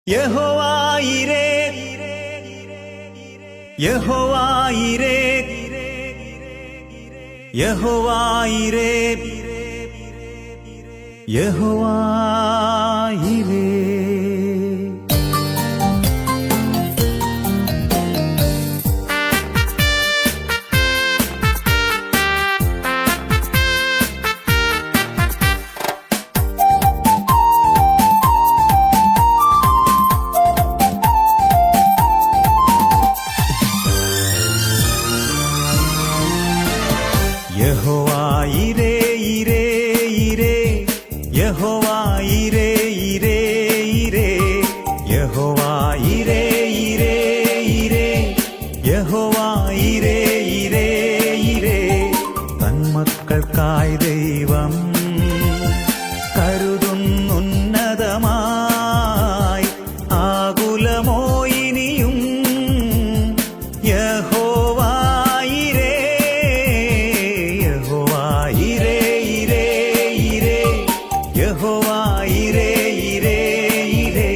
യഹോവായിരേ യഹോവായിരേ യഹോവായിരേ യഹോവായിരേ യഹോവായിരേ ഇരേ ഇരേ യഹോവായിരേ ഇരേ ഇരേ യഹോവായിരേ ഇരേ ഇരേ യഹോവായിരേ ഇരേ ഇരേ തന്മക്കൾക്കായി ദൈവം കരുതുന്നുന്നതമായി ആകുലമോ ഇനിയും യഹോവായിരേ യഹോവായിരേ ഇരേ ഇരേ യഹോവായിരേ ഇരേ ഇരേ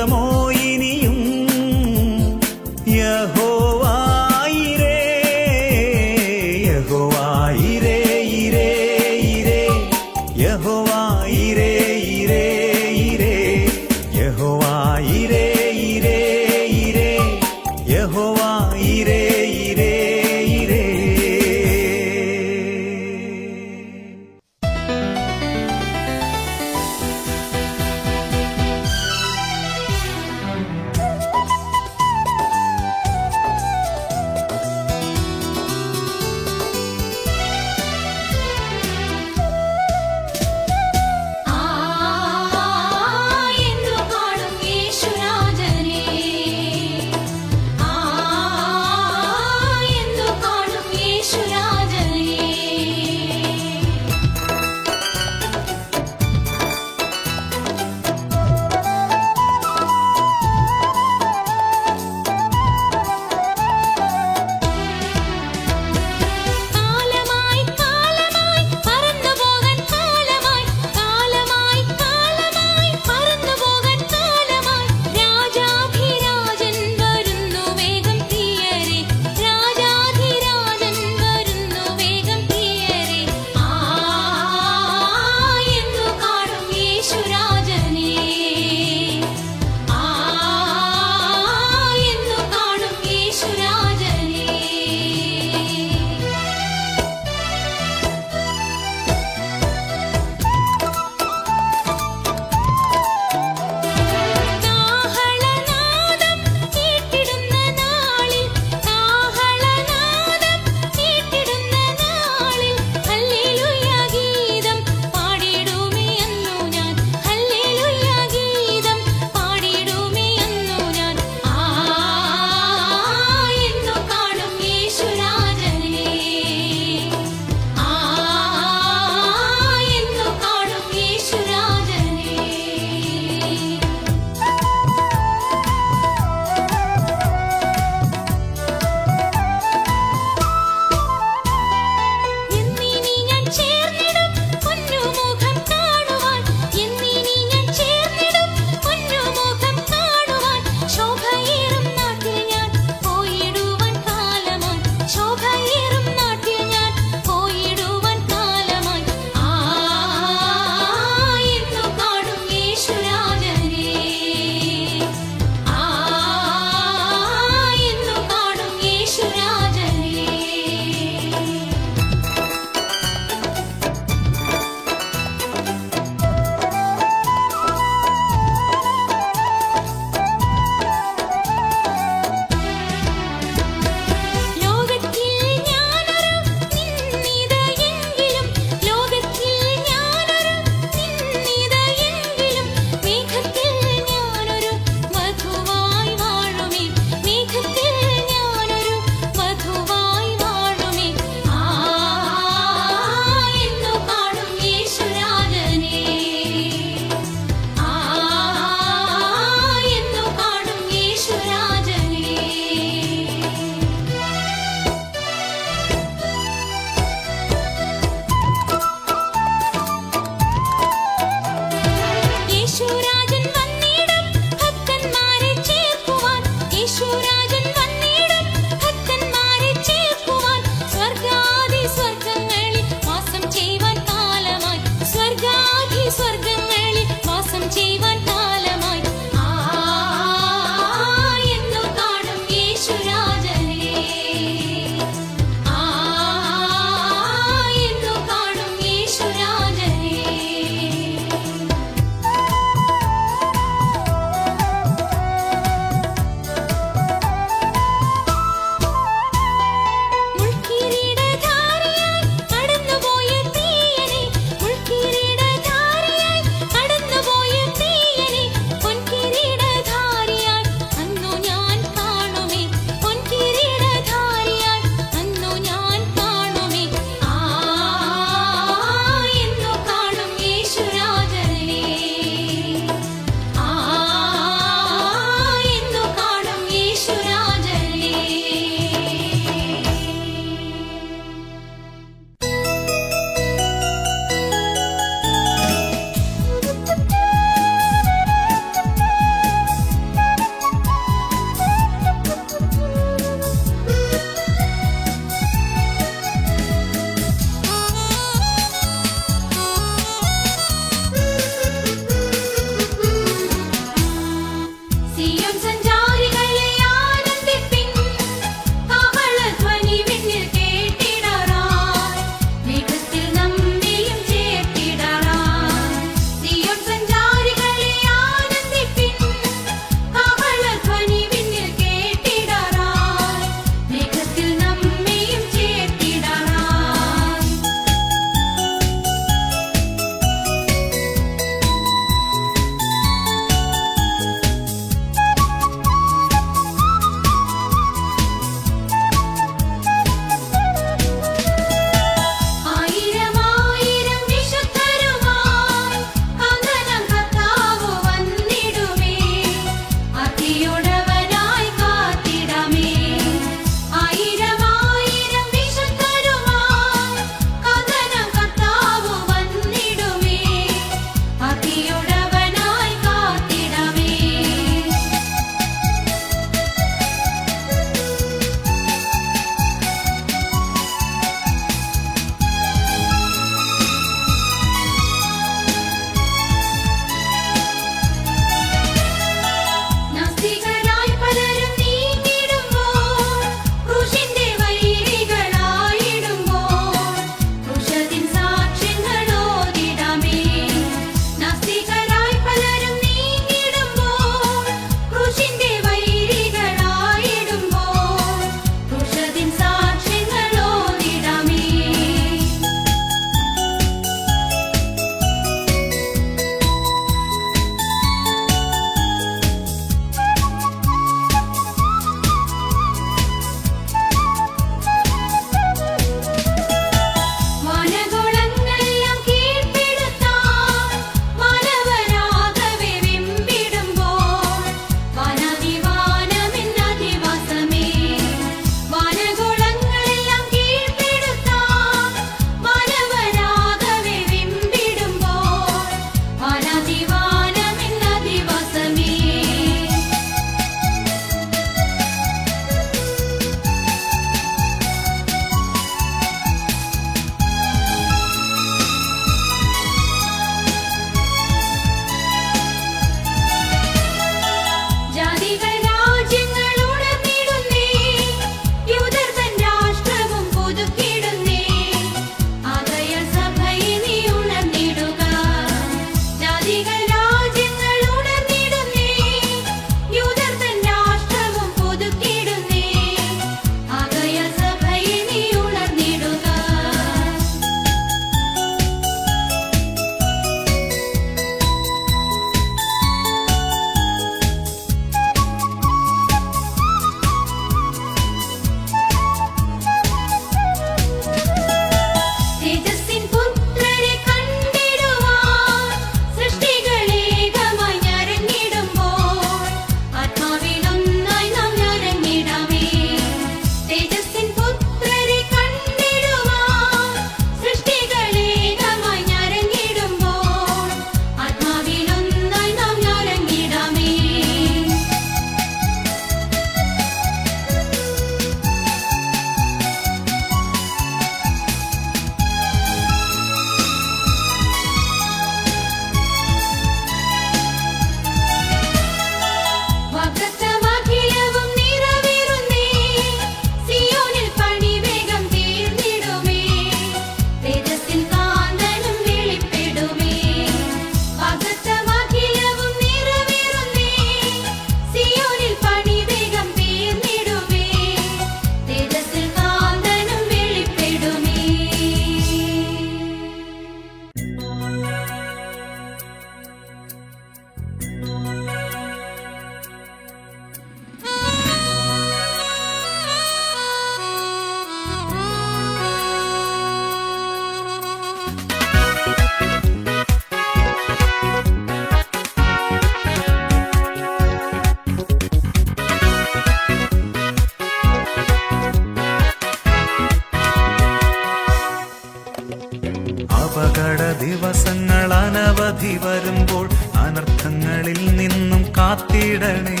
ദിവസങ്ങൾ അനവധി വരുമ്പോൾ അനർത്ഥങ്ങളിൽ നിന്നും കാത്തിടണേ.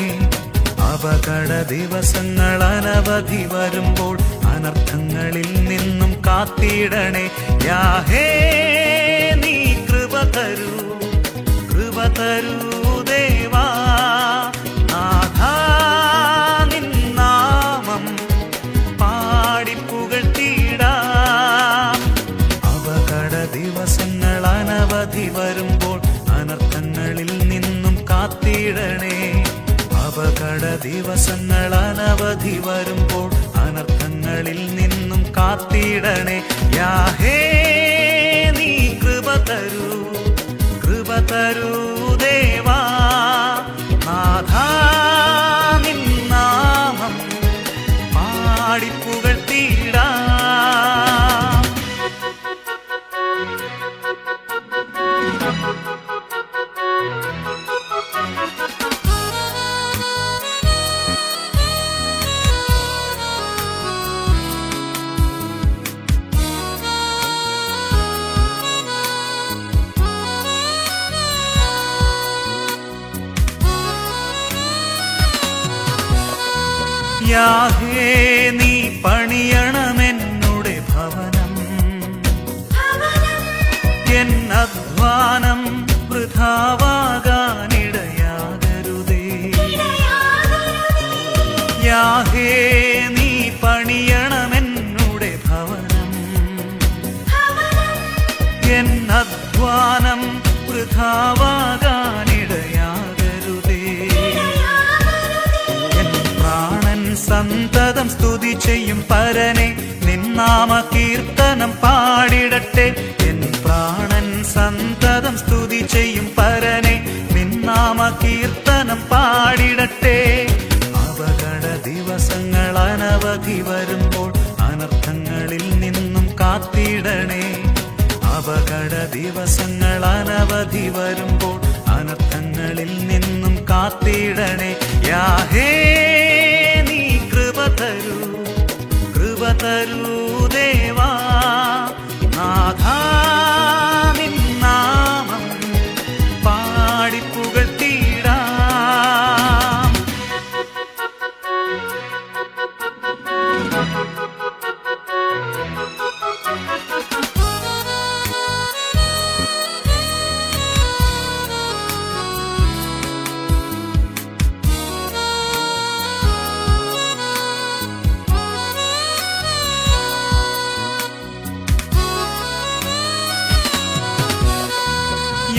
അപകട ദിവസങ്ങൾ അനവധി വരുമ്പോൾ അനർത്ഥങ്ങളിൽ നിന്നും കാത്തിടണേ. യാഹേ നീ കൃപ തരൂ, കൃപ തരൂ ദേവാ. നാഥാ നിൻ നാമം പാടി പുകഴ്ത്തിടാം. അപകട ദിവസങ്ങൾ അനവധി വരുമ്പോൾ അനർത്ഥങ്ങളിൽ നിന്നും കാത്തിടണേ. അപകട ദിവസങ്ങൾ അനവധി വരുമ്പോൾ അനർത്ഥങ്ങളിൽ നിന്നും കാത്തിടണേ. യാഹേ നീ കൃപ തരൂ, കൃപ തരൂ ദേവാ. നാഥാ നിൻ നാമം പാടി പുകഴ്ത്തിടാം. യാഹേ നീ പണിയണമെന്നുടെ ഭവനം, എൻ അധ്വാനം വൃഥാവാകാനിടയാകരുതേ. യാഹേ നീ പണിയണമെന്നുടെ ഭവനം, എൻ അധ്വാനം വൃഥാവാകാനിടയാകരുതേ. സന്തതം സ്തുതി ചെയ്യും പരനെ നിന്നാമ കീർത്തനം പാടിടട്ടെ. എൻ പ്രാണൻ സന്തതം സ്തുതി ചെയ്യും പരനെ നിന്നാമ കീർത്തനം പാടിടട്ടെ. അപകട ദിവസങ്ങൾ അനവധി വരുമ്പോൾ അനർത്ഥങ്ങളിൽ നിന്നും കാത്തിടണേ. അപകട ദിവസങ്ങൾ അനവധി വരുമ്പോൾ അനർത്ഥങ്ങളിൽ നിന്നും കാത്തിടണേ. യാഹേ കൃപ തരൂ, കൃപ തരൂ ദേവാ. നാഥാ നിൻ നാമം പാടി പുകഴ്ത്തിടാം.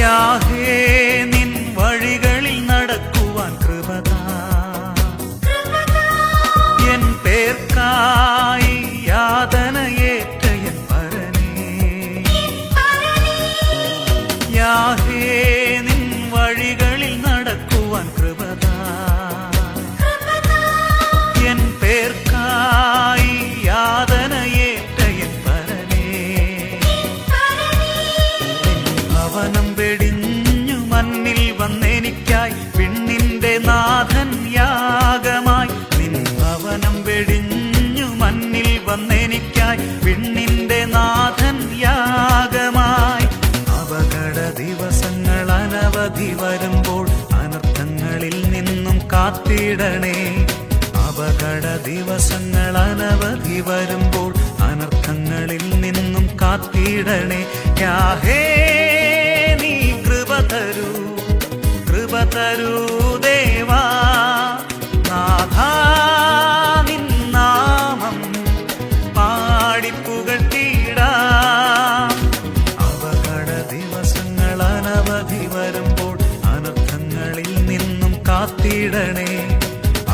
യാഹേ നിൻ വഴികളിൽ നടക്കുവാൻ കൃപതാ. എൻ പേർക്കായി യാതനയേറ്റ എൻ പരനേ. യാഹേ നിൻ വഴികളിൽ നടക്കുവാൻ കൃപതാ. എൻ പേർക്കായി യാതനയേറ്റ എൻ പരനേ. ഭവനം വെടിഞ്ഞു മണ്ണിൽ വന്നെനിക്കായി വിണ്ണിന്റെ നാഥൻ യാഗമായി. നിൻ ഭവനം വെടിഞ്ഞു മണ്ണിൽ വന്നെനിക്കായി വിണ്ണിന്റെ നാഥൻ യാഗമായി. അപകട ദിവസങ്ങൾ അനവധി വരുമ്പോൾ അനർത്ഥങ്ങളിൽ നിന്നും കാത്തിടണേ. അപകട ദിവസങ്ങൾ അനവധി വരുമ്പോൾ അനർത്ഥങ്ങളിൽ നിന്നും കാത്തിടണേ. യാഹേ നീ കൃപ തരൂ, കൃപ തരൂ ദേവാ. നാഥാ നിൻ നാമം പാടി പുകഴ്ത്തിടാം. അപകട ദിവസങ്ങൾ അനവധി വരുമ്പോൾ അനർത്ഥങ്ങളിൽ നിന്നും കാത്തിടണേ.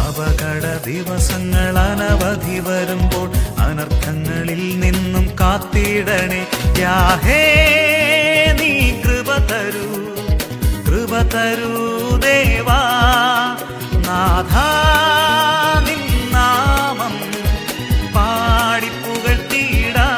അപകട ദിവസങ്ങൾ അനവധി വരുമ്പോൾ അനർത്ഥങ്ങളിൽ നിന്നും കാത്തിടണേ. യാഹേ നീ കൃപ തരൂ, കൃപ തരൂ ദേവാ. നാഥാ നിൻ നാമം പാടി പുകഴ്ത്തിടാം.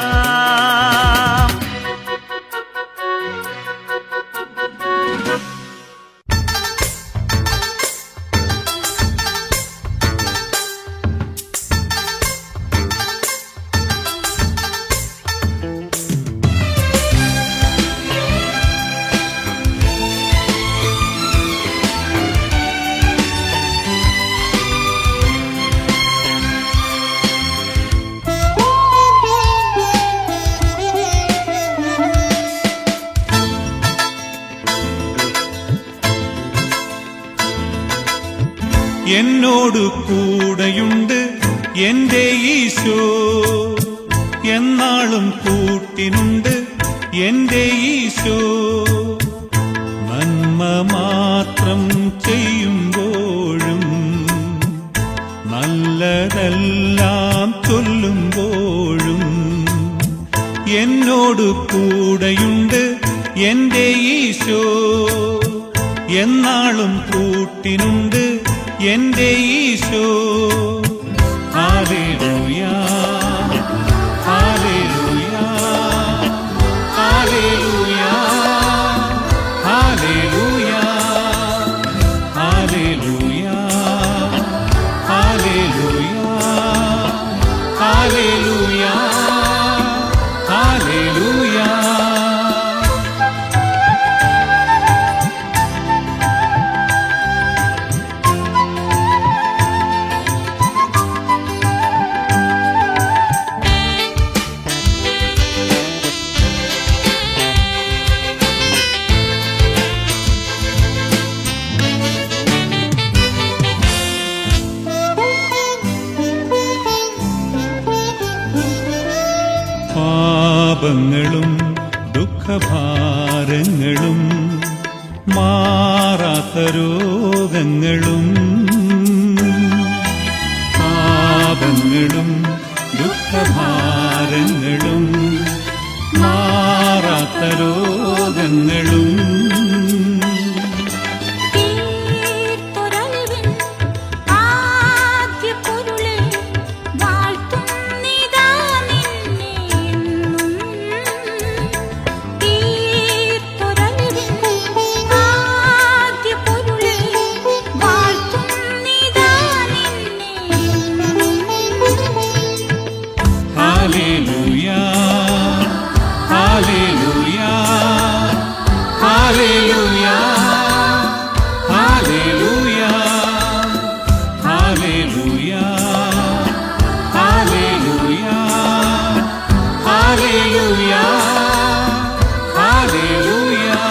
എന്നോട് കൂടെയുണ്ട് എന്റെ ഈശോ, എന്നാളും കൂട്ടിനുണ്ട് എന്റെ ഈശോ. നന്മ മാത്രം ചെയ്യുമ്പോഴും നല്ലതെല്ലാം ചൊല്ലുമ്പോഴും എന്നോട് കൂടെയുണ്ട് എന്റെ ഈശോ, എന്നാളും കൂട്ടിനുണ്ട് എന്റെ ഈശോ. ഹല്ലേലൂയ, ഹല്ലേലൂയ, ഹല്ലേലൂയ, ഹല്ലേലൂയ, ഹല്ലേലൂയ, ഹല്ലേലൂയ, ഹല്ലേലൂയ, ഹല്ലേലൂയ. പാപങ്ങളും ദുഃഖഭാരങ്ങളും മാറാത്ത രോഗങ്ങളും, പാപങ്ങളും ദുഃഖഭാരങ്ങളും മാറാത്ത രോഗങ്ങളും Hallelujah, hallelujah, hallelujah, hallelujah, hallelujah, hallelujah, hallelujah, hallelujah.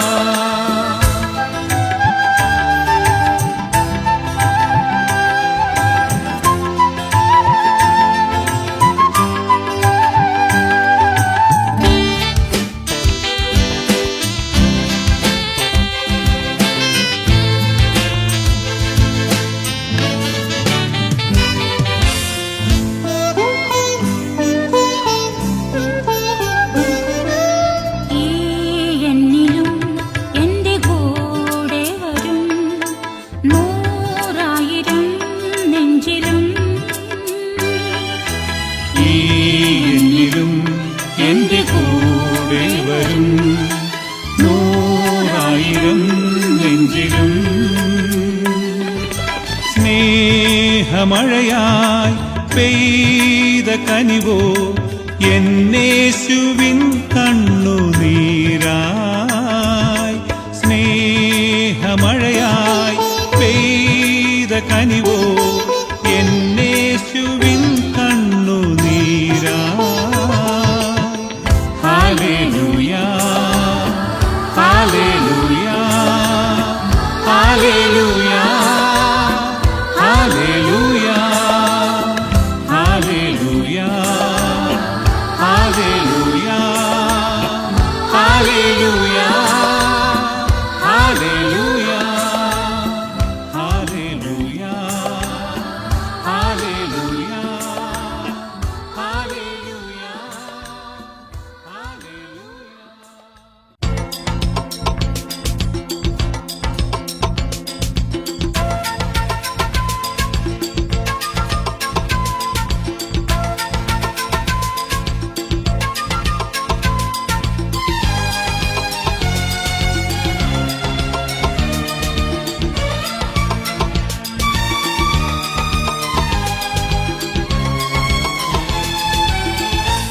എന്റെ കൂടെ വരും നൂറായിരം നെഞ്ചിലും. സ്നേഹമഴയായി പെയ്ത കനിവോ എന്നേശുവിൻ കണ്ണുനീരായി, സ്നേഹമഴയായി പെയ്ത കനിവോ എന്നേശുവിൻ കണ്ണുനീരായി. Hallelujah, hallelujah, hallelujah, hallelujah, hallelujah, hallelujah, hallelujah, hallelujah, hallelujah, hallelujah, hallelujah.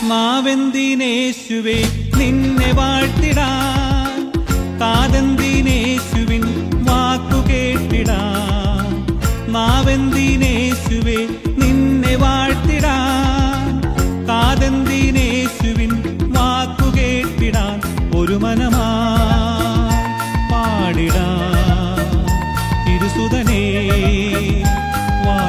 നാവെന്തിനേശുവേ നിന്നെ വാഴ്ത്തിടാൻ, കാതെന്തിനേശുവിൻ വാക്കു കേട്ടിടാൻ. നാവെന്തിനേശുവേ നിന്നെ വാഴ്ത്തിടാൻ, കാതെന്തിനേശുവിൻ വാക്കു കേട്ടിടാൻ. ഒരു മനമായി പാടിടാൻ തിരുസുതനേ വാ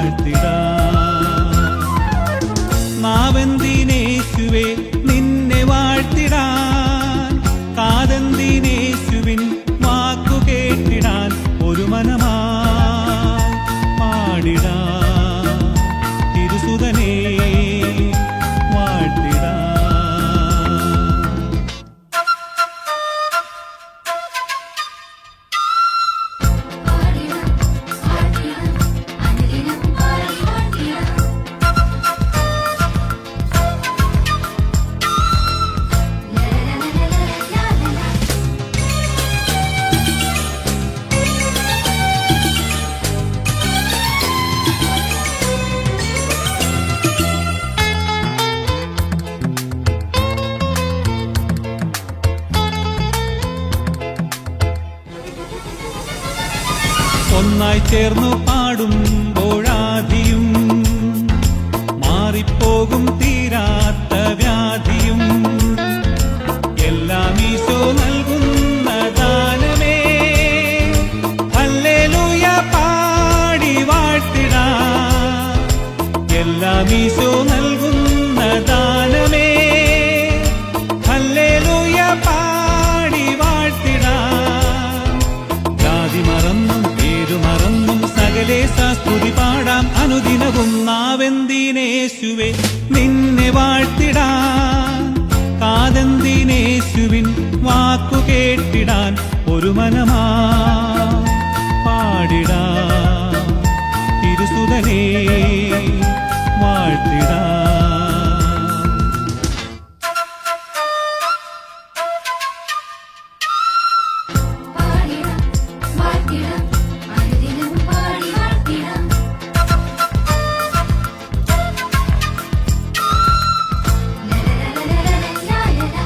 ഒന്നായി ചേർന്നു പാടുമ്പോഴാധിയും മാറിപ്പോകും തീരാത്ത വ്യാധിയും എല്ലാം ഈശോ നൽകുന്ന ദാനമേ. ഹല്ലേലൂയ പാടി വാഴ്ത്തിടാം. എല്ലാം ഈശോ നൽകുന്ന ദാനമേ. ഹല്ലേലൂയ പാടി വാഴ്ത്തിടാം. ജാതി മറന്നും പേരു മറന്നും സകലേശ സ്തുതി പാടാം. അനുദിനവും നാവെന്തിനേശുവേ നിന്നെ വാഴ്ത്തിടാൻ. കാതെന്തിനേശുവിൻ വാക്കു കേട്ടിടാൻ. ഒരു മനമാ പാടിടാം. തിരുസുതനേ വാഴ്ത്തിടാം. പാടിടാം വാഴ്ത്തിടാം അനുദിനം പാടി വാഴ്ത്തിടാം. ലലലലലലലലല.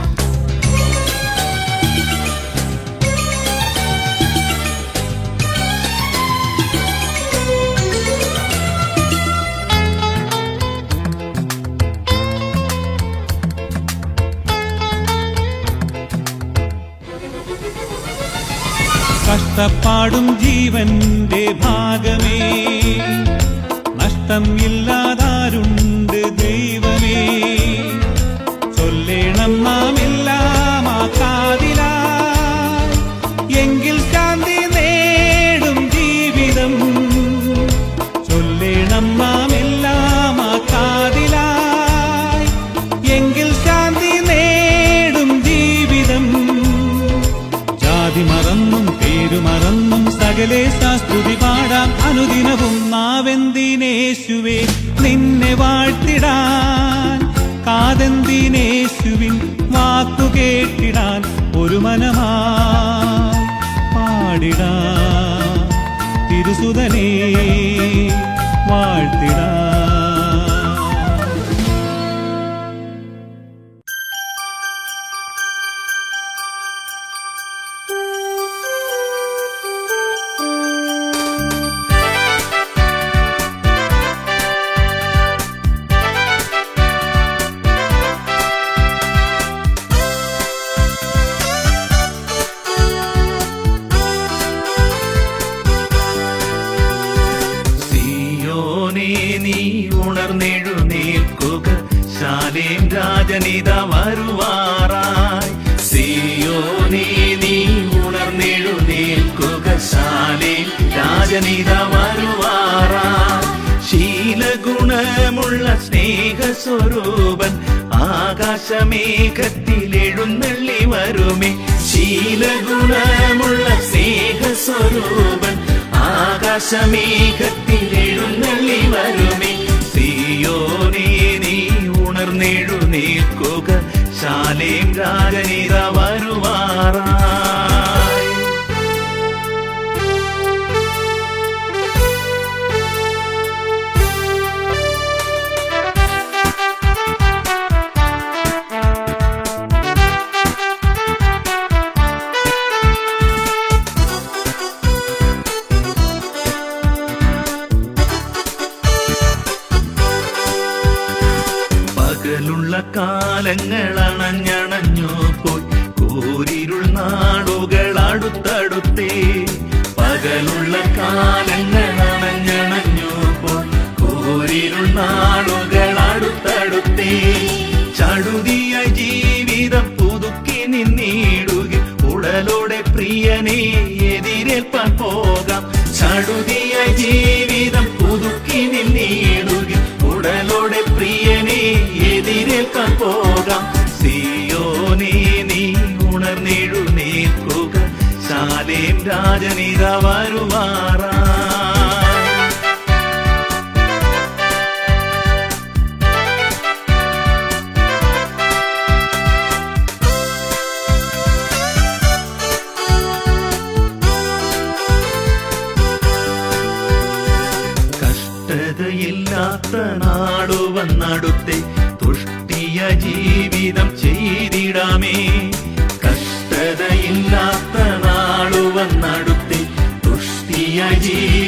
കഷ്ടപ്പാടും ജീവന്റെ ഭാഗമേ. നഷ്ടം ഇല്ലാതാരുണ്ട് ദൈവമേ. ചൊല്ലേണം നാം എല്ലാം ആ കാതിലായി. എങ്കിൽ ശാന്തി നേടും ജീവിതം. ചൊല്ലേണം നാം എല്ലാം ആ കാതിലായി. എങ്കിൽ ശാന്തി നേടും ജീവിതം. ജാതി മറന്നും പേരു മറന്നും സകലേശ സ്തുതി പാടാം. അനുദിനവും നാവെന്തിനേശുവേ നിന്നെ വാഴ്ത്തിടാൻ. കാതെന്തിനേശുവിൻ വാക്കു കേട്ടിടാൻ. ഒരു മനമായി പാടിടാം. തിരുസുതനേ വാഴ്ത്തിടാം. സിയോനേ നീ ഉണർന്നെഴുന്നേൽക്കുക, ശാലേം രാജനിത വരുവാറായി. സിയോനേ നീ ഉണർന്നെഴുന്നേൽക്കുക, ശാലേം രാജനിത വരുവാറായി. ശീലഗുണമുള്ള സ്നേഹസ്വരൂപൻ ആകാശമേഘത്തിലെഴുന്നള്ളി വരുമേ. ശീലഗുണമുള്ള സ്നേഹസ്വരൂപൻ ആകാശമേഘത്തിലെഴുന്നള്ളി വരുമേ. സിയോനേ നീ ഉണർന്നെഴുന്നേൽക്കുക, ശാലേം രാജനിത വരുവാറായി. പകലുള്ള കാലങ്ങൾ അണഞ്ഞണഞ്ഞു പോയി, കൂരിരുൾ നാടുകൾ അടുത്തടുത്തേ. പകലുള്ള കാലങ്ങൾ അണഞ്ഞണഞ്ഞു പോയി, കൂരിരുൾ നാടുകൾ അടുത്തടുത്തേ. ചടുതിയ ജീവിതം പുതുക്കി നിന്നിടുക, ഉടലോടെ പ്രിയനെ എതിരേൽപ്പാൻ പോകാം. ചടുതിയ ജീവിതം പുതുക്കി നിന്നിടുക, ഉടലോടെ പ്രിയനെ എതിരേൽക്കാൻ പോകാം. സിയോനേ നീ ഉണർന്നെഴുന്നേൽക്കുക, ശാലേം രാജനിത വരുവാറായി. കഷ്ടതയില്ലാത്ത നാടു വന്നടുത്തെ, തുഷ്ടിയ ജീവിതം ചെയ്തിടാമേ. കഷ്ടതയില്ലാത്ത നാടു വന്നടുത്തെ, തുഷ്ടിയ ജീവിതം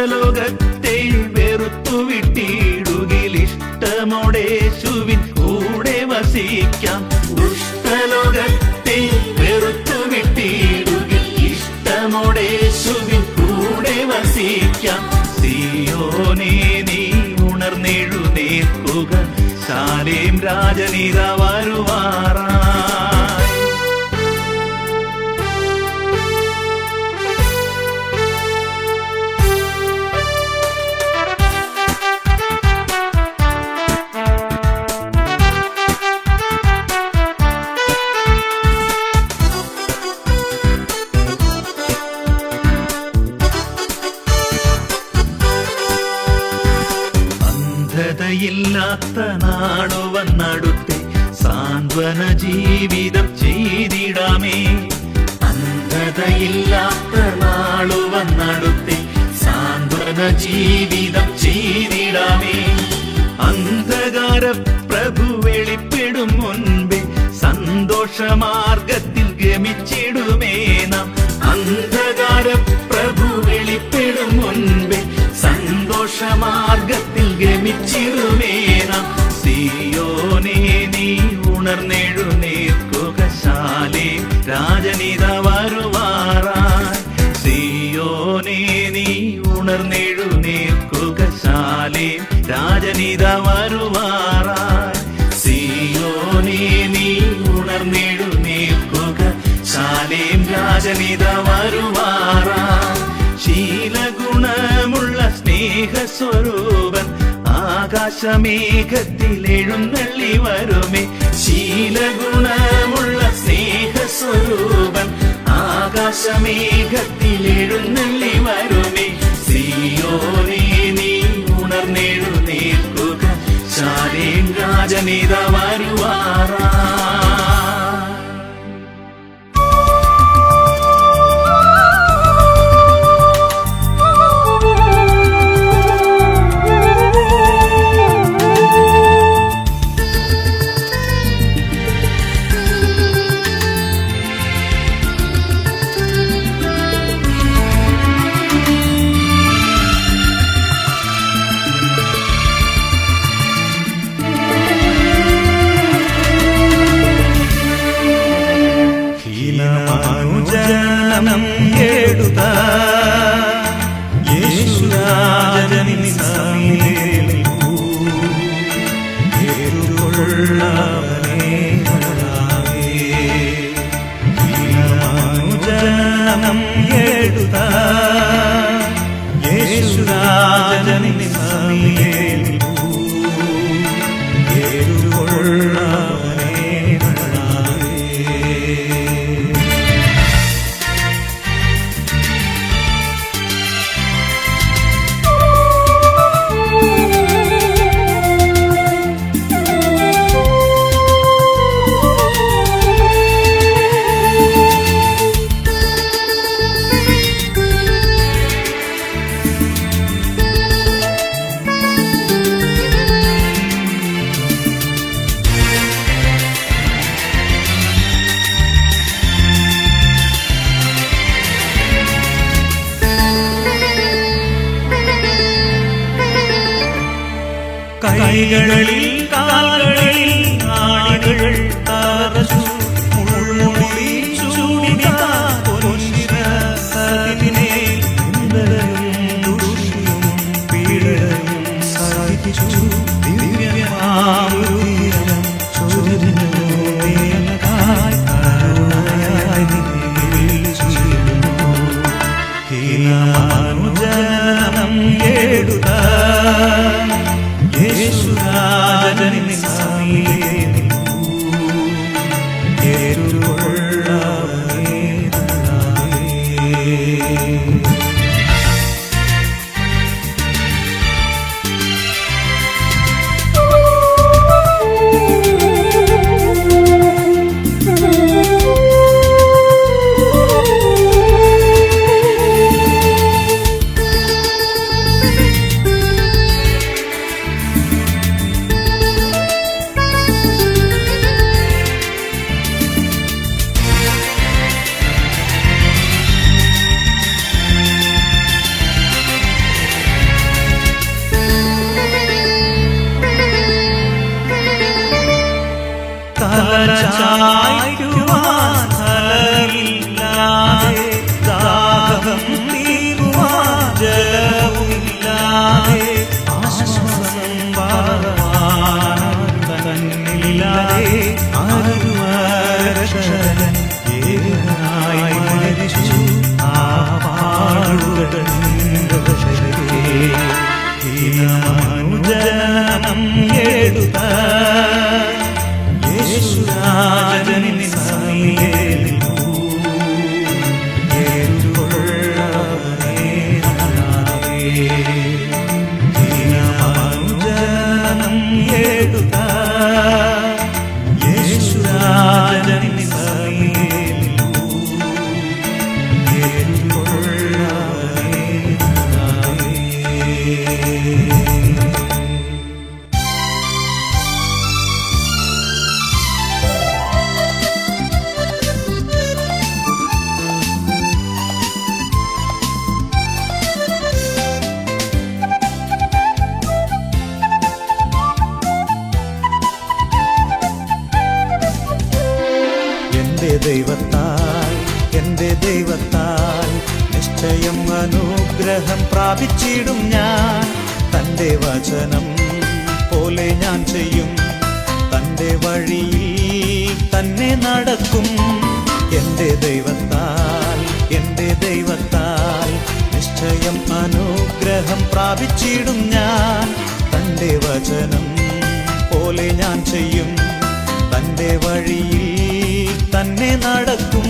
ദുഷ്ടലോകത്തെ വെറുത്തു വിട്ടിടുകിലിഷ്ടമോടേശുവിൻ കൂടെ വസിക്കാം. ദുഷ്ടലോകത്തെ വെറുത്തു വിട്ടിടുകിൽ ഇഷ്ടമോടേശുവിൻ കൂടെ വസിക്കാം. സിയോനേ നീ ഉണർന്നെഴുന്നേൽക്കുക, ശാലേം രാജനിതാ വരുവാറായി. അന്ധതയില്ലാത്ത നാടു വന്നടുത്തെ സാന്ത്വന ജീവിതം ചെയ്തിടാമേ. അന്ധതയില്ലാത്ത നാടു വന്നടുത്തെ സാന്ത്വന ജീവിതം ചെയ്തിടാമേ. അന്ധകാര പ്രഭു വെളിപ്പെടും മുൻപേ സന്തോഷമാർഗത്തിൽ ഗമിച്ചിടുമേ നാം. അന്ധകാര പ്രഭു വെളിപ്പെടും മുൻപേ സന്തോഷമാർഗത്തിൽ ഗമിച്ചിടുമേ നാം. സിയോനേ നീ ഉണർന്നെഴുന്നേൽക്കുക, ശാലേം രാജനിതാ വരുവാറായി. സിയോനേ നീ ഉണർന്നെഴുന്നേൽക്കുക, ശാലേം രാജനിതാ വരുവാറായി. സിയോനേ നീ ഉണർന്നെഴുന്നേൽക്കുക, ശാലേം രാജനിതാ വരുവാറായി. ശീലഗുണമുള്ള സ്നേഹസ്വരൂപൻ ആകാശമേഘത്തിൽ എഴുന്നള്ളി വരുമേ. ശീലഗുണമുള്ള സ്നേഹസ്വരൂപൻ ആകാശമേഘത്തിൽ എഴുന്നള്ളി വരുമേ. സിയോനേ നീ ഉണർന്നെഴുന്നേൽക്കുക, ശാലേം രാജനിതാ വരുവാറായി. ജനം എടുത്ത യേശുരാജനിൻ സന്നിധിയിലേക്കു ഏറുകൊള്ളവനേ കർത്താവേ. ജനം എടുത്ത യേശുരാജനിൻ സന്നിധിയിലേക്കു ഏറുകൊള്ളവനേ കർത്താവേ. കൈകളിൽ കാലുകളിൽ ആണികൾ തറച്ചു മുൾമുടി ചൂടിതാ പൊൻശിരസതിനെ ഇന്ദ്രനും ദുഷിയും പീഡയും സഹിച്ചു ദിവ്യമാമൃതം ചൊരിഞ്ഞു വേനകായി കരുണയായി വിളിച്ചിരുന്നു. ഹീനമാനുജനം എടുത്ത യേശുരാജനിൻ സന്നിധിയിലേക്കു ഏറുകൊള്ളവനേ കർത്താവേ. ചായ്ക്കുവാൻ ഫലമില്ലാതെ ദാഹം തീരുവാൻ ജലവുമില്ലാതെ ആശ്വാസം തന്നില്ലാതെ ആരുവരക്ഷകൻ ഏകനായി മരിച്ചു ആ പാടുകൾ ദീനമനുജനം എടുത്ത യേശുരാജനിൻ സമീപ ദീനമനുജനം എടുത്ത യേശുരാജനിൻ സമീപ എന്റെ ദൈവത്താൽ നിശ്ചയം അനുഗ്രഹം പ്രാപിച്ചിടും ഞാൻ. തന്റെ വചനം പോലെ ഞാൻ ചെയ്യും, തന്റെ വഴിയിൽ തന്നെ നടക്കും. എന്റെ ദൈവത്താൽ നിശ്ചയം അനുഗ്രഹം പ്രാപിച്ചിടും ഞാൻ. തന്റെ വചനം പോലെ ഞാൻ ചെയ്യും, തന്റെ വഴിയിൽ തന്നെ നടക്കും.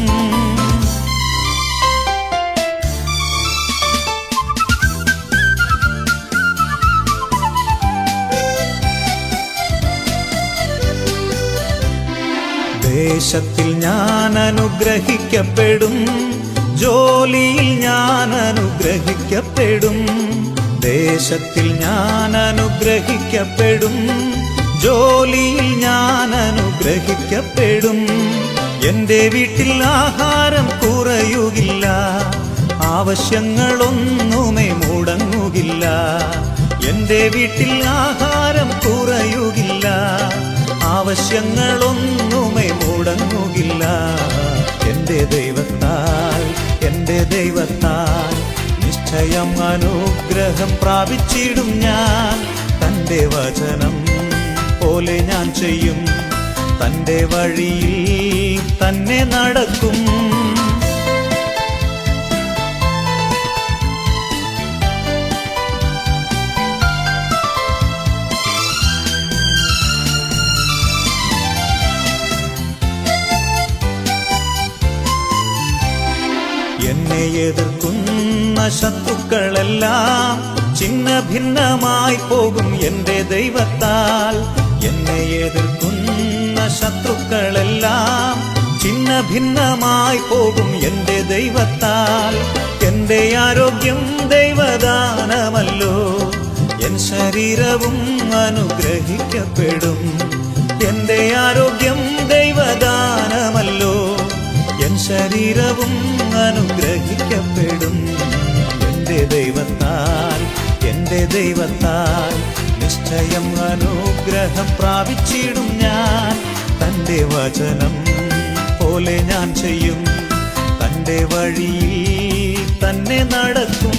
ദേശത്തിൽ ഞാൻ അനുഗ്രഹിക്കപ്പെടും, ജോലിയിൽ ഞാൻ അനുഗ്രഹിക്കപ്പെടും. ദേശത്തിൽ ഞാൻ അനുഗ്രഹിക്കപ്പെടും, ജോലിയിൽ ഞാൻ അനുഗ്രഹിക്കപ്പെടും. എന്റെ വീട്ടിൽ ആഹാരം കുറയുകില്ല, ആവശ്യങ്ങളൊന്നുമേ മുടങ്ങുകില്ല. എന്റെ വീട്ടിൽ ആഹാരം കുറയുകില്ല, ആവശ്യങ്ങളൊന്നുമേ മുടങ്ങുകില്ല. എന്റെ ദൈവത്താൽ നിശ്ചയം അനുഗ്രഹം പ്രാപിച്ചിടും ഞാൻ. തന്റെ വചനം പോലെ ഞാൻ ചെയ്യും, തന്റെ വഴിയിൽ തന്നെ നടക്കും. എന്നെ എതിർക്കുന്ന ശത്രുക്കളെല്ലാം ഛിന്ന ഭിന്നമായി പോകും എന്റെ ദൈവത്താൽ. എന്നെ എതിർക്കുന്ന ശത്രുക്കളെല്ലാം ഛിന്ന ഭിന്നമായി പോകും എന്റെ ദൈവത്താൽ. എന്റെ ആരോഗ്യം ദൈവദാനമല്ലോ, എൻ ശരീരവും അനുഗ്രഹിക്കപ്പെടും. എന്റെ ആരോഗ്യം ദൈവദാനമല്ലോ, എൻ ശരീരവും അനുഗ്രഹിക്കപ്പെടും. എന്റെ ദൈവത്താൽ നിശ്ചയം അനുഗ്രഹം പ്രാപിച്ചിടും ഞാൻ. തന്റെ വചനം പോലെ ഞാൻ ചെയ്യും, തന്റെ വഴിയിൽ തന്നെ നടക്കും.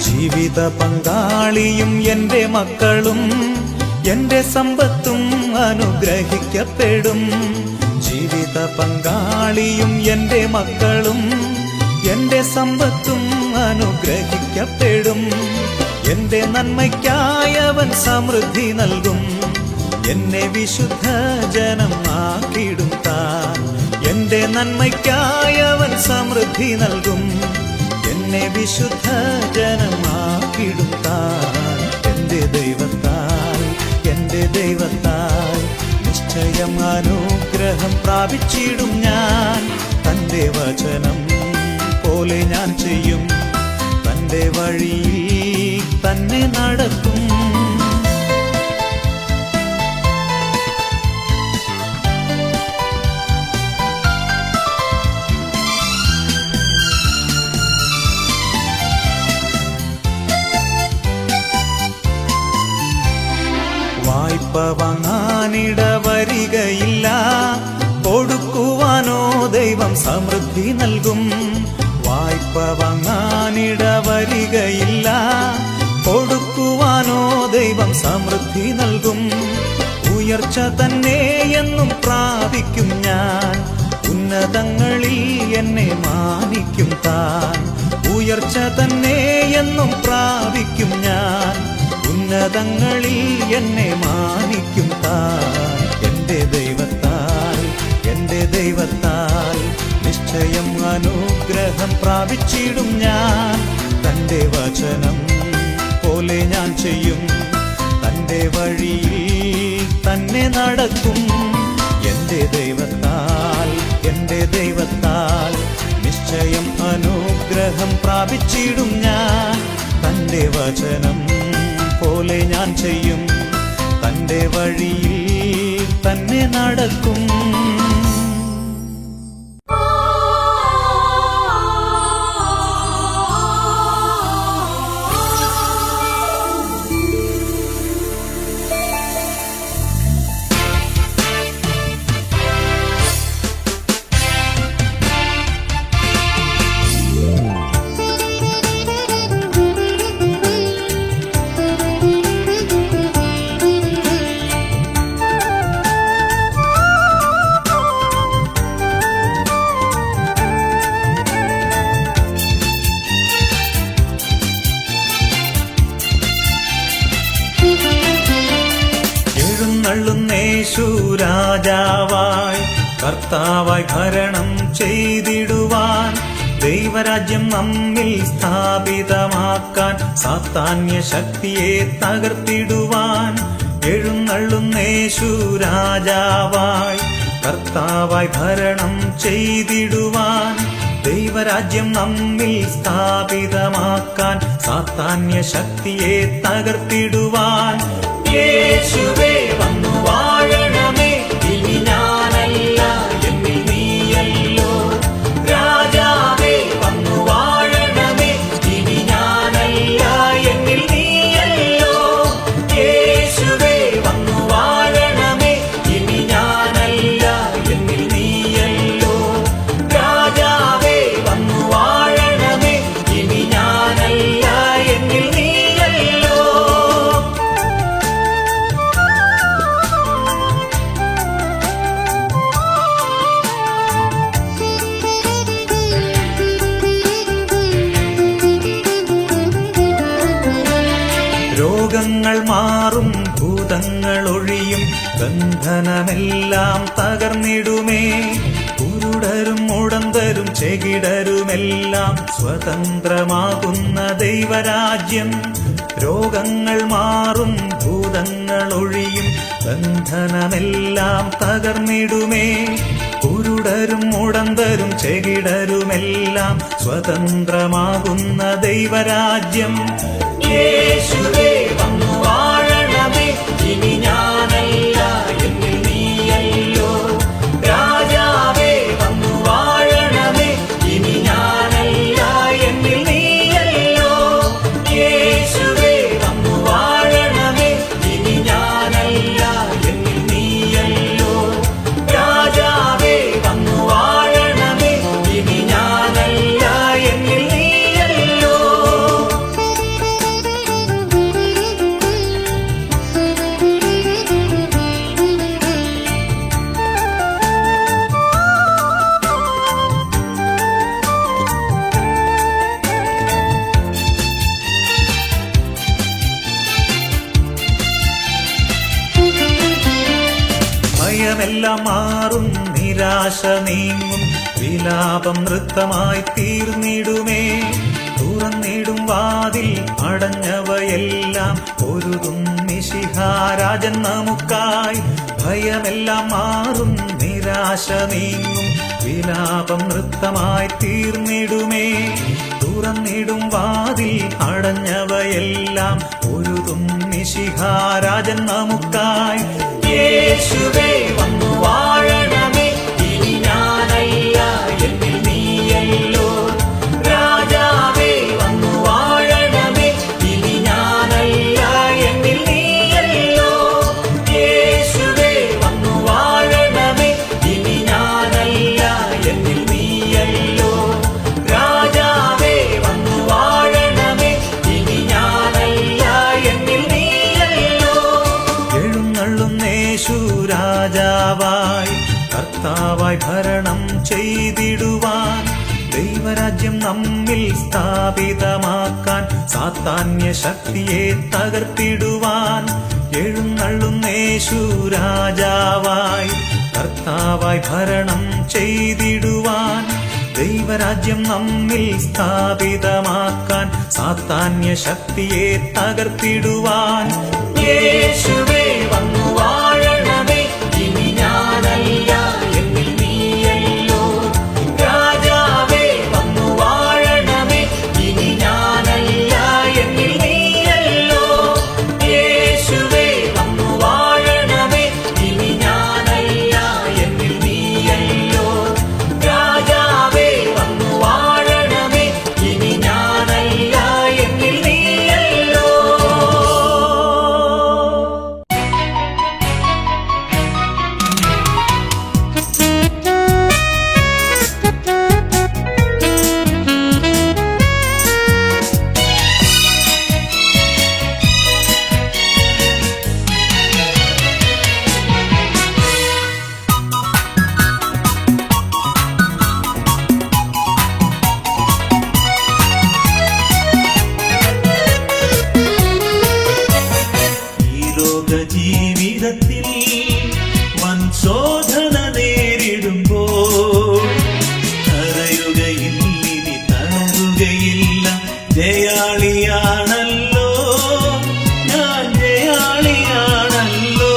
ജീവിത പങ്കാളിയും എന്റെ മക്കളും എന്റെ സമ്പത്തും അനുഗ്രഹിക്കപ്പെടും. ജീവിത പങ്കാളിയും എന്റെ മക്കളും എന്റെ സമ്പത്തും അനുഗ്രഹിക്കപ്പെടും. എന്റെ നന്മയ്ക്കായവൻ സമൃദ്ധി നൽകും, എന്നെ വിശുദ്ധ ജനം ആക്കിയിടും താൻ. എന്റെ നന്മയ്ക്കായവൻ സമൃദ്ധി നൽകും, എന്നെ വിശുദ്ധ ജനമാക്കിടും താൻ. എന്റെ ദൈവത്താൽ നിശ്ചയം അനുഗ്രഹം പ്രാപിച്ചിടും ഞാൻ. തന്റെ വചനം പോലെ ഞാൻ ചെയ്യും, തന്റെ വഴിയിൽ തന്നെ നടക്കും. സമൃദ്ധി നൽകും. വായ്പ വാങ്ങാനിടവരികയില്ല, കൊടുക്കുവാനോ ദൈവം സമൃദ്ധി നൽകും. ഉയർച്ച തന്നെ എന്നും പ്രാപിക്കും ഞാൻ, ഉന്നതങ്ങളിൽ എന്നെ മാനിക്കും താൻ. ഉയർച്ച തന്നെ എന്നും പ്രാപിക്കും ഞാൻ, ഉന്നതങ്ങളിൽ എന്നെ മാനിക്കും താൻ. എൻ്റെ ദൈവത്താൽ, എൻ്റെ ദൈവത്താൽ നിശ്ചയം അനുഗ്രഹം പ്രാപിച്ചിടും ഞാൻ. തൻ്റെ വചനം പോലെ ഞാൻ ചെയ്യും, തൻ്റെ വഴിയിൽ തന്നെ നടക്കും. എൻ്റെ ദൈവത്താൽ, എൻ്റെ ദൈവത്താൽ നിശ്ചയം അനുഗ്രഹം പ്രാപിച്ചിടും ഞാൻ. തൻ്റെ വചനം പോലെ ഞാൻ ചെയ്യും, തൻ്റെ വഴിയിൽ തന്നെ നടക്കും. എഴുന്നള്ളുന്നേശു രാജാവായി, കർത്താവായി ഭരണം ചെയ്തിടുവാൻ. ദൈവരാജ്യം നമ്മിൽ സ്ഥാപിതമാക്കാൻ, സാത്താന്യ ശക്തിയെ തകർത്തിടുവാൻ. എഴുന്നള്ളുന്നേശു രാജാവായി, കർത്താവായി ഭരണം ചെയ്തിടുവാൻ. ദൈവരാജ്യം നമ്മിൽ സ്ഥാപിതമാക്കാൻ, സാത്താന്യ ശക്തിയെ തകർത്തിടുവാൻ. യേശുവേ വന്നു വാഴണമേ, ഇനി ഞാനല്ല എന്നിൽ നീയല്ലോ. രാജാവേ വന്നു വാഴണമേ, ഇനി ഞാനല്ല എന്നിൽ നീയല്ലോ. യേശുവേ വന്നു വാഴണമേ, ഇനി ഞാനല്ല എന്നിൽ നീയല്ലോ. രാജാവേ വന്നു വാഴണമേ, ഇനി ഞാനല്ല എന്നിൽ നീയല്ലോ. രോഗങ്ങൾ മാറും, ഭൂതങ്ങൾ ഒഴിയും, ബന്ധനമെല്ലാം തകർന്നിടുമേ. കുരുടരും മുടന്തരും ചെകിടരുമെല്ലാം സ്വതന്ത്രമാകുന്ന ദൈവരാജ്യം. രോഗങ്ങൾ മാറും, ഭൂതങ്ങൾ ഒഴിയും, ബന്ധനമെല്ലാം തകർന്നിടുമേ. കുരുടരും മുടന്തരും ചെകിടരുമെല്ലാം സ്വതന്ത്രമാകുന്ന ദൈവരാജ്യം. യേശുവേ വന്നു വാഴണമേ, ഇനി ഞാനല്ല എന്നിൽ നീയല്ലോ. രാജാവേ വന്നു വാഴണമേ, ഇനി ഞാനല്ല എന്നിൽ നീയല്ലോ. യേശുവേ വന്നു വാഴണമേ, ഇനി ഞാനല്ല എന്നിൽ നീയല്ലോ. രാജാവേ വന്നു വാഴണമേ, ഇനി ഞാനല്ല എന്നിൽ നീയല്ലോ. ഭയമെല്ലാം മാറും, നിരാശ നീങ്ങും, വിലാപം നൃത്തമായി തീർന്നിടുമേ. തുറന്നിടും വാതിൽ, അടഞ്ഞവയെല്ലാം പൊരുതും മിശിഹാരാജൻ നമുക്കായി. ഭയമെല്ലാം മാറും, നിരാശ നീങ്ങും, വിലാപം നൃത്തമായി തീർന്നിടുമേ. തുറന്നിടും വാതിൽ, അടഞ്ഞവയെല്ലാം പൊരുതും മിശിഹാരാജൻ നമുക്കായി. യേശുവേ വന്നു വാഴണമേ, ഇനി ഞാനല്ല എന്നിൽ നീയല്ലോ. രാജാവേ വന്നു വാഴണമേ, ഇനി ഞാനല്ല എന്നിൽ നീയല്ലോ. യേശുവേ വന്നു വാഴണമേ, ഇനി ഞാനല്ല എന്നിൽ നീയല്ലോ. കർത്താവായി ഭരണം ചെയ്തിടുവാൻ, ദൈവരാജ്യം നമ്മിൽ സ്ഥാപിതമാക്കാൻ, സാത്താന്യ ശക്തിയെ തകർത്തിടുവാൻ എഴുന്നള്ളുന്നേശു രാജാവായി. കർത്താവായി ഭരണം ചെയ്തിടുവാൻ, ദൈവരാജ്യം നമ്മിൽ സ്ഥാപിതമാക്കാൻ, സാത്താന്യ ശക്തിയെ തകർത്തിടുവാൻ യേശുവേ വന്നു വാഴണമേ. ഇനി ഞാനല്ല എന്നിൽ നീയല്ലോ. രാജാവേ വന്നു വാഴണമേ. ഇനി ഞാനല്ല എന്നിൽ നീയല്ലോ. യേശുവേ വന്നു വാഴണമേ. ഇനി ഞാനല്ല എന്നിൽ നീയല്ലോ. രാജാവേ വന്നു വാഴണമേ. ഇനി ഞാനല്ല എന്നിൽ നീയല്ലോ. ജീവിതത്തിൽ വൻ ശോധന നേരിടുമ്പോൾ തറയുകയില്ല, ഇനി തളരുകയില്ല. ജയാളിയാണല്ലോ ഞാൻ, ജയാളിയാണല്ലോ.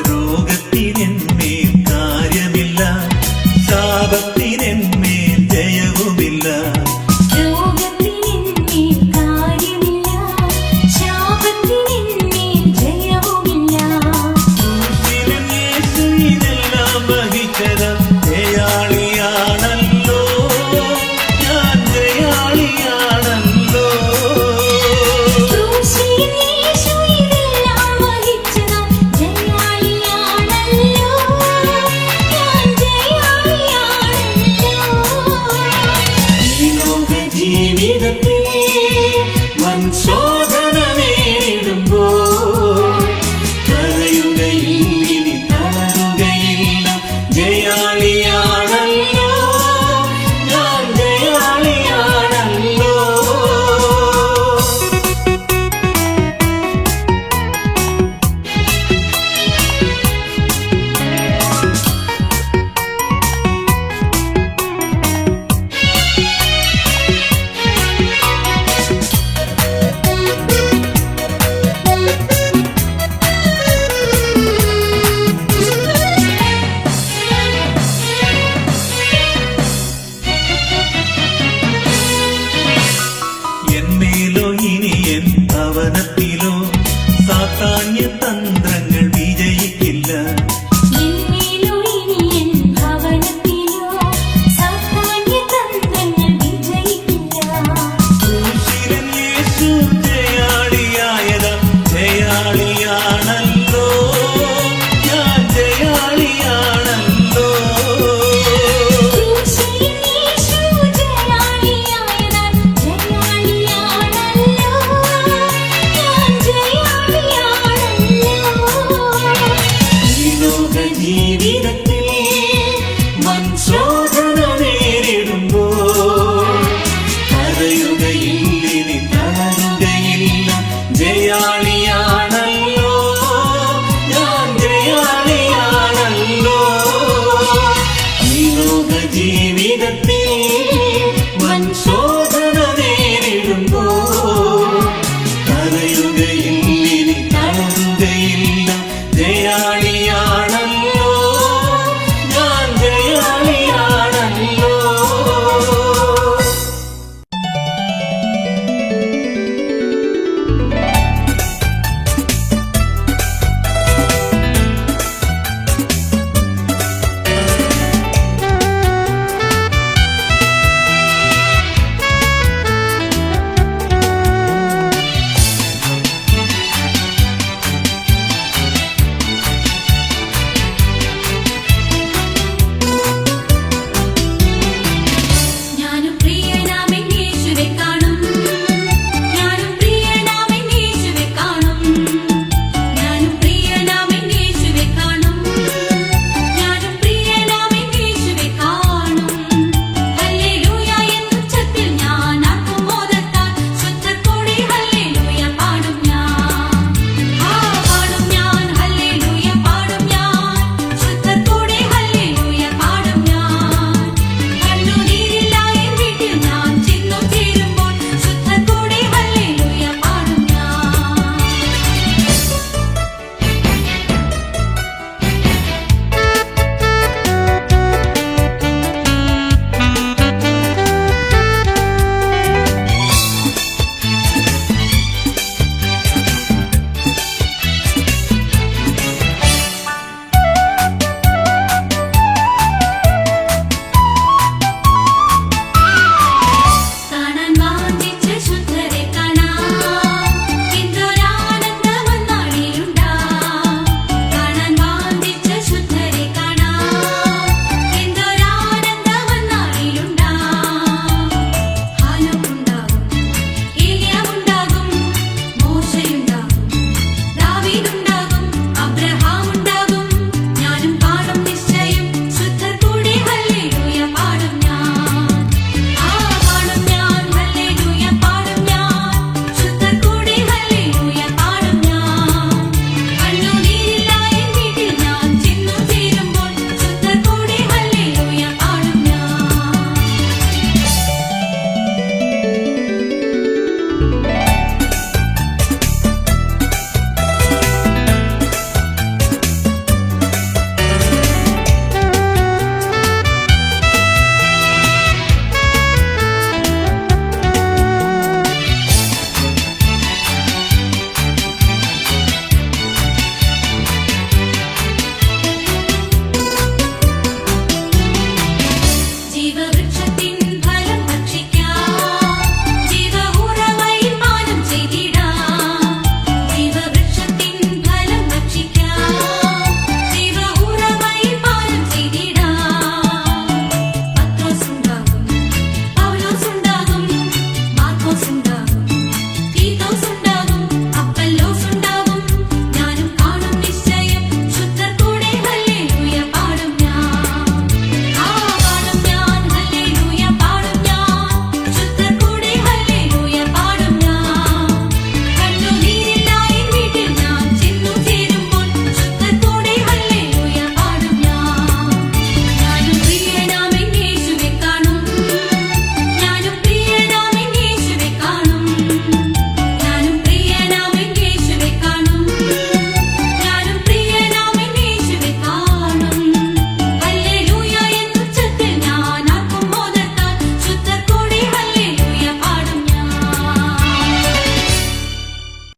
രോഗത്തിനെന്മേൽ കാര്യമില്ല, ശാപത്തിനെന്മേൽ ജയവുമില്ല. യേശു ഇതെല്ലാം വഹിച്ചത്. ജയാളിയാണല്ലോ ഞാൻ, ജയാളിയാണല്ലോ. യേശു ഇതെല്ലാം വഹിച്ചത്. ജയാളിയാണല്ലോ കല്യാണി